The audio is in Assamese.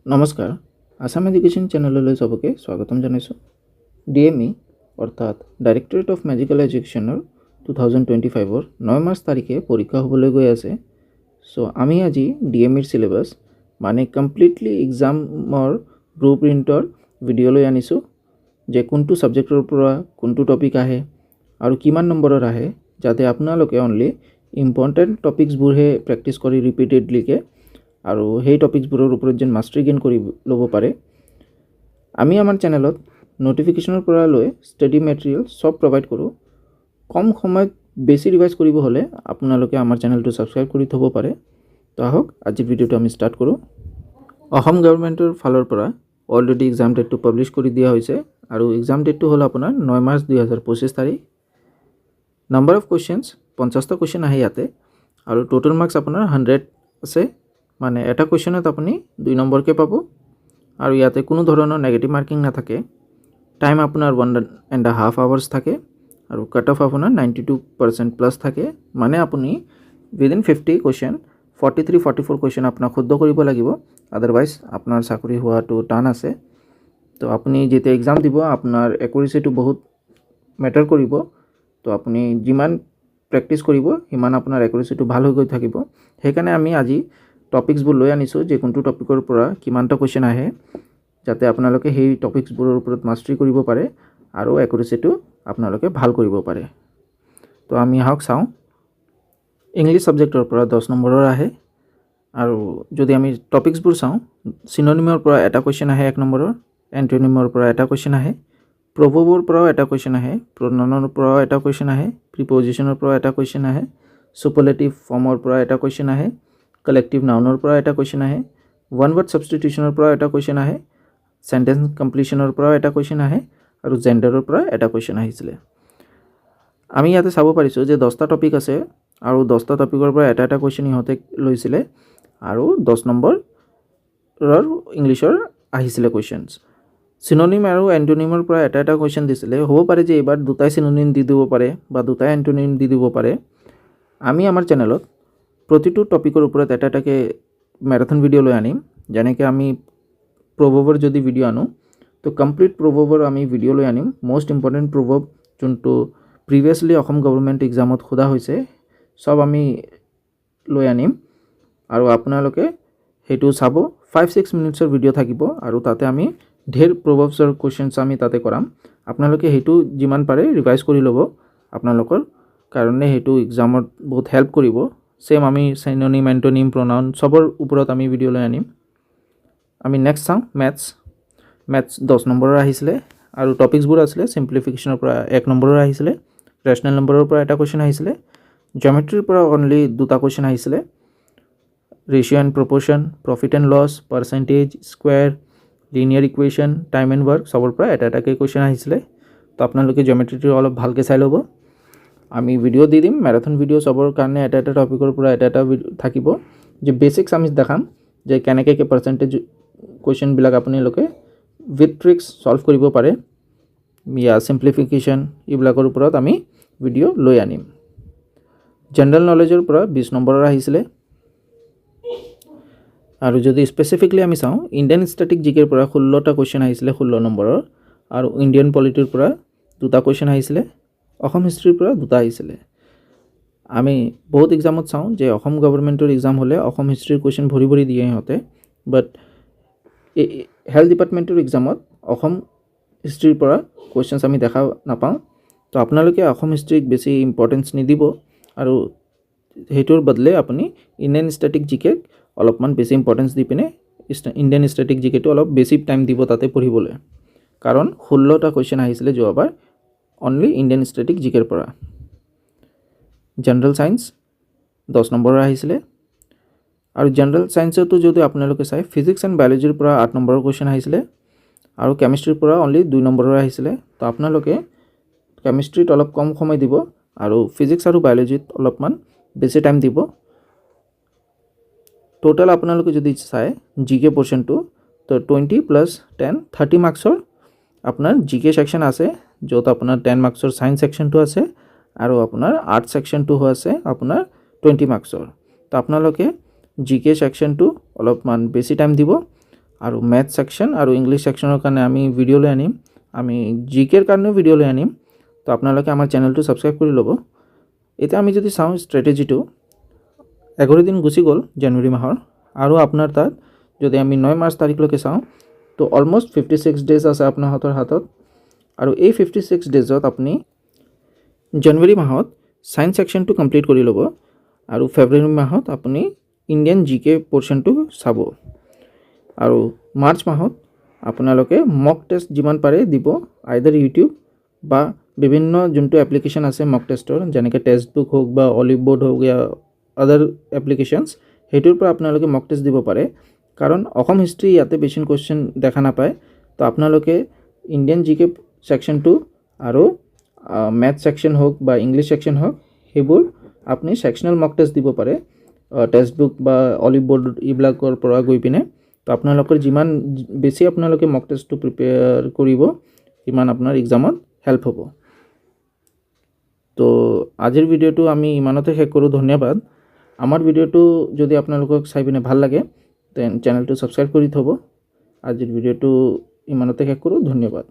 নমস্কাৰ আসাম এডুকেশ্যন চেনেললৈ সবকে স্বাগতম জনাইছোঁ ডিএমই অৰ্থাৎ ডাইৰেক্টৰেট অফ মেডিকেল এডুকেশ্যনৰ 2025 9 মাৰ্চ তাৰিখে পৰীক্ষা হ'বলৈ গৈ আছে সো আমি আজি ডিএমইৰ সিলেবাস মানে কমপ্লিটলি এক্সামৰ ব্লু প্ৰিণ্টৰ ভিডিঅ' লৈ আনিছোঁ যে কোনটো সাবজেক্টৰ পৰা কোনটো টপিক আহে আৰু কিমান নম্বৰৰ আহে যাতে আপোনালোকে অনলি ইম্পৰ্টেণ্ট টপিকছবোৰহে প্ৰেক্টিছ কৰি ৰিপিটেডলিকে আৰু সেই টপিকছবোৰৰ ওপৰত যেন মাষ্টাৰি গেইন কৰি ল'ব পাৰে আমি আমাৰ চেনেলত নোটিফিকেশ্যনৰ পৰা লৈ ষ্টাডি মেটেৰিয়েল সব প্ৰভাইড কৰোঁ কম সময়ত বেছি ৰিভাইজ কৰিব হ'লে আপোনালোকে আমাৰ চেনেলটো সাবস্ক্ৰাইব কৰি থ'ব পাৰে তো আহক আজি ভিডিঅ'টো আমি ষ্টাৰ্ট কৰোঁ অসম গভৰ্ণমেণ্টৰ ফালৰ পৰা অলৰেডি এক্সাম ডেটটো পাব্লিছ কৰি দিয়া হৈছে আৰু এক্সাম ডেটটো হ'ল আপোনাৰ 9 মাৰ্চ 2025 তাৰিখ নাম্বাৰ অফ কুৱেশ্যনছ 50টা কুৱেশ্যন আহে ইয়াতে আৰু টোটেল মাৰ্কছ আপোনাৰ 100 আছে মানে এটা কুৱেশ্যনত আপুনি 2 নম্বৰকে পাব আৰু ইয়াতে কোনো ধৰণৰ নেগেটিভ মাৰ্কিং নাথাকে টাইম আপোনাৰ 1.5 আৱাৰ্ছ থাকে আৰু কাট অফ আপোনাৰ 92% প্লাছ থাকে মানে আপুনি উইদিন 50 কুৱেশ্যন 43-44 কুৱেশ্যন আপোনাক শুদ্ধ কৰিব লাগিব আদাৰৱাইজ আপোনাৰ চাকৰি হোৱাটো টান আছে তো আপুনি যেতিয়া এক্সাম দিব আপোনাৰ একুৰেচিটো বহুত মেটাৰ কৰিব তো আপুনি যিমান প্ৰেক্টিছ কৰিব সিমান আপোনাৰ একুৰেচিটো ভাল হৈ গৈ থাকিব সেইকাৰণে আমি আজি টপিকছবোৰ লৈ আনিছোঁ যে কোনটো টপিকৰ পৰা কিমানটা কুৱেশ্যন আহে যাতে আপোনালোকে সেই টপিকছবোৰৰ ওপৰত মাষ্টাৰি কৰিব পাৰে আৰু একুৰেচিটো আপোনালোকে ভাল কৰিব পাৰে তো আমি আহক চাওঁ ইংলিছ সাবজেক্টৰ পৰা 10 নম্বৰৰ আহে আৰু যদি আমি টপিকছবোৰ চাওঁ সিনোনিমৰ পৰা এটা কুৱেশ্যন আহে 1 নম্বৰৰ এণ্টোনিমৰ পৰা এটা কুৱেশ্যন আহে প্ৰভাৱৰ পৰা এটা কুৱেশ্যন আহে প্ৰনাউনৰ পৰা এটা কুৱেশ্যন আহে প্ৰিপজিচনৰ পৰা এটা কুৱেশ্যন আহে সুপাৰলেটিভ ফৰ্মৰ পৰা এটা কুৱেশ্যন আহে কালেক্টিভ নাউনৰ পৰা এটা কুৱেশ্যন আহে ওৱান ৱৰ্ড সাবষ্টিটিউচনৰ পৰা এটা কুৱেশ্যন আহে সেন্টেন্স কমপ্লিশনৰ পৰা এটা কুৱেশ্যন আহে আৰু জেন্ডাৰৰ পৰা এটা কুৱেশ্যন আহিছিলে আমি ইয়াতে চাব পাৰিছোঁ যে 10টা টপিক আছে আৰু 10টা টপিকৰ পৰা এটা কুৱেশ্যন ইহঁতে লৈছিলে আৰু 10 নম্বৰৰ ইংলিছৰ আহিছিলে কুৱেশ্যনছ সিনোনিম আৰু এণ্টোনিমৰ পৰা এটা কুৱেশ্যন দিছিলে হ'ব পাৰে যে এবাৰ দুটাই সিনোনিম দি দিব পাৰে বা দুটাই এণ্টোনিম দি দিব পাৰে আমি আমাৰ চেনেলত প্ৰতিটো টপিকৰ ওপৰত এটাকে ম্যাৰাথন ভিডিঅ' লৈ আনিম যেনেকৈ আমি প্ৰভাৱৰ যদি ভিডিঅ' আনো তো কমপ্লিট প্ৰভাৱৰ আমি ভিডিঅ' লৈ আনিম মোষ্ট ইম্পৰ্টেণ্ট প্ৰভাৱ যোনটো প্ৰিভিয়াছলি অসম গভৰ্ণমেণ্ট এক্সামত সোধা হৈছে সব আমি লৈ আনিম আৰু আপোনালোকে সেইটো চাব 5-6 মিনিটছৰ ভিডিঅ' থাকিব আৰু তাতে আমি ঢেৰ প্ৰভাৱছৰ কুৱেশ্যনছ আমি তাতে কৰাম আপোনালোকে সেইটো যিমান পাৰে ৰিভাইজ কৰি ল'ব আপোনালোকৰ কাৰণে সেইটো এক্সামত বহুত হেল্প কৰিব সেম আমি সিনোনিম এণ্টোনিম প্ৰনাউন সবৰ ওপৰত আমি ভিডিঅ' লৈ আনিম আমি নেক্সট চাওঁ মেথছ 10 নম্বৰৰ আহিছিলে আৰু টপিকছবোৰ আছিলে সিম্পলিফিকেশ্যনৰ পৰা 1 নম্বৰৰ আহিছিলে ৰেচনেল নম্বৰৰ পৰা এটা কুৱেশ্যন আহিছিলে জিঅ'মেট্ৰিৰ পৰা অনলি দুটা কুৱেশ্যন আহিছিলে ratio' and proportion profit and loss percentage square linear equation time and work সবৰ পৰা এটাকে কুৱেশ্যন আহিছিলে তো আপোনালোকে জিঅ'মেট্ৰিটো অলপ ভালকৈ চাই ল'ব আমি ভিডিঅ' দি দিম ম্যাৰাথন ভিডিঅ' সবৰ কাৰণে এটা টপিকৰ পৰা এটা থাকিব যে বেচিক্স আমি দেখাম যে কেনেকৈ পাৰ্চেণ্টেজ কুৱেশ্যনবিলাক আপোনালোকে উইথ ট্ৰিক্স সলভ কৰিব পাৰে ইয়া সিম্পলিফিকেশ্যন এইবিলাকৰ ওপৰত আমি ভিডিঅ' লৈ আনিম জেনেৰেল নলেজৰ পৰা 20 নম্বৰৰ আহিছিলে আৰু যদি স্পেচিফিকলি আমি চাওঁ ইণ্ডিয়ান ষ্টেটিক জিকেৰ পৰা 16টা কুৱেশ্যন আহিছিলে 16 নম্বৰৰ আৰু ইণ্ডিয়ান পলিটিৰ পৰা দুটা কুৱেশ্যন আহিছিলে অসম হিষ্ট্ৰীৰ পৰা দুটা আহিছিলে আমি বহুত এক্সামত চাওঁ যে অসম গভৰ্ণমেণ্টৰ এক্সাম হ'লে অসম হিষ্ট্ৰীৰ কুৱেশ্যন ভৰি দিয়ে সিহঁতে বাট হেল্থ ডিপাৰ্টমেণ্টৰ এক্সামত অসম হিষ্ট্ৰীৰ পৰা কুৱেশ্যনছ আমি দেখা নাপাওঁ তো আপোনালোকে অসম হিষ্ট্ৰীক বেছি ইম্পৰ্টেঞ্চ নিদিব আৰু সেইটোৰ বদলে আপুনি ইণ্ডিয়ান ষ্টেটিক জিকেক অলপমান বেছি ইম্পৰ্টেঞ্চ দি পিনে ইণ্ডিয়ান ষ্টেটিক জিকেটো অলপ বেছি টাইম দিব তাতে পঢ়িবলৈ কাৰণ 16টা কুৱেশ্যন আহিছিলে যোৱাবাৰ অনলি ইণ্ডিয়ান ষ্টেটিক জিকেৰ পৰা জেনেৰেল সায়েন্স 10 নম্বৰৰ আহিছিলে আৰু জেনেৰেল সায়েন্সতো যদি আপোনালোকে চাই ফিজিক্স এণ্ড বায়'লজিৰ পৰা 8 নম্বৰৰ কুৱেশ্যন আহিছিলে আৰু কেমিষ্ট্ৰিৰ পৰা অনলি 2 নম্বৰৰ আহিছিলে তো আপোনালোকে কেমিষ্ট্ৰিত অলপ কম সময় দিব আৰু ফিজিক্স আৰু বায়'লজিত অলপমান বেছি টাইম দিব টোটাল আপোনালোকে যদি চাই জিকে পৰ্চনটো তো 20+10 30 মাৰ্কছৰ আপোনাৰ জিকে সেকশন আছে য'ত আপোনাৰ 10 মাৰ্কছৰ সায়েন্স সেকশনটো আছে আৰু আপোনাৰ আৰ্ট সেকশনটো আছে আপোনাৰ 20 মাৰ্কছৰ তো আপোনালোকে জিকে সেকশনটো অলপমান বেছি টাইম দিব আৰু মেথ সেকশন আৰু ইংলিছ সেকশনৰ কাৰণে আমি ভিডিঅ' লৈ আনিম, আমি জিকেৰ কাৰণেও ভিডিঅ' লৈ আনিম। তো আপোনালোকে আমাৰ চেনেলটো ছাবস্ক্ৰাইব কৰি ল'ব। এতিয়া আমি যদি চাওঁ ষ্ট্ৰেটেজিটো, 11 দিন গুচি গ'ল জানুৱাৰী মাহৰ, আৰু আপোনাৰ তাত যদি আমি 9 মাৰ্চ তাৰিখলৈকে চাওঁ তো অলম'ষ্ট 56 ডেজ আছে আপোনাৰ হাতত। আৰু এই 56 ডেজত আপুনি জানুৱাৰী মাহত ছায়েন্স ছেকশ্যনটো কমপ্লিট কৰি ল'ব, আৰু ফেব্ৰুৱাৰী মাহত আপুনি ইণ্ডিয়ান জিকে পৰ্শ্যনটো চাব। আৰু মাৰ্চ মাহত আপোনালোকে মক টেষ্ট যিমান পাৰে দিব, আইদাৰ ইউটিউব বা বিভিন্ন যোনটো এপ্লিকেশ্যন আছে মক টেষ্টৰ, যেনেকৈ টেক্সটবুক হওক বা অলিভ বোৰ্ড হওক বা আদাৰ এপ্লিকেশ্যনছ, সেইটোৰ পৰা আপোনালোকে মক টেষ্ট দিব পাৰে। কাৰণ অসম হিষ্ট্ৰী ইয়াতে বেছি কুৱেশ্যন দেখা নাপায়। তো আপোনালোকে ইণ্ডিয়ান জিকে ছেকশ্যনটো আৰু মেথ ছেকশ্যন হওক বা ইংলিছ ছেকশ্যন হওক, সেইবোৰ আপুনি ছেকশ্যনেল মক টেষ্ট দিব পাৰে টেক্সটবুক বা অলিভ বোৰ্ড এইবিলাকৰ পৰা গৈ পিনে। তো আপোনালোকৰ যিমান বেছি আপোনালোকে মক টেষ্টটো প্ৰিপেয়াৰ কৰিব, সিমান আপোনাৰ এক্সামত হেল্প হ'ব। তো আজিৰ ভিডিঅ'টো আমি ইমানতে শেষ কৰোঁ। ধন্যবাদ। আমাৰ ভিডিঅ'টো যদি আপোনালোকক চাই পিনে ভাল লাগে দেন চেনেলটো ছাবস্ক্ৰাইব কৰি থ'ব। আজিৰ ভিডিঅ'টো ইমানতে শেষ কৰোঁ। ধন্যবাদ।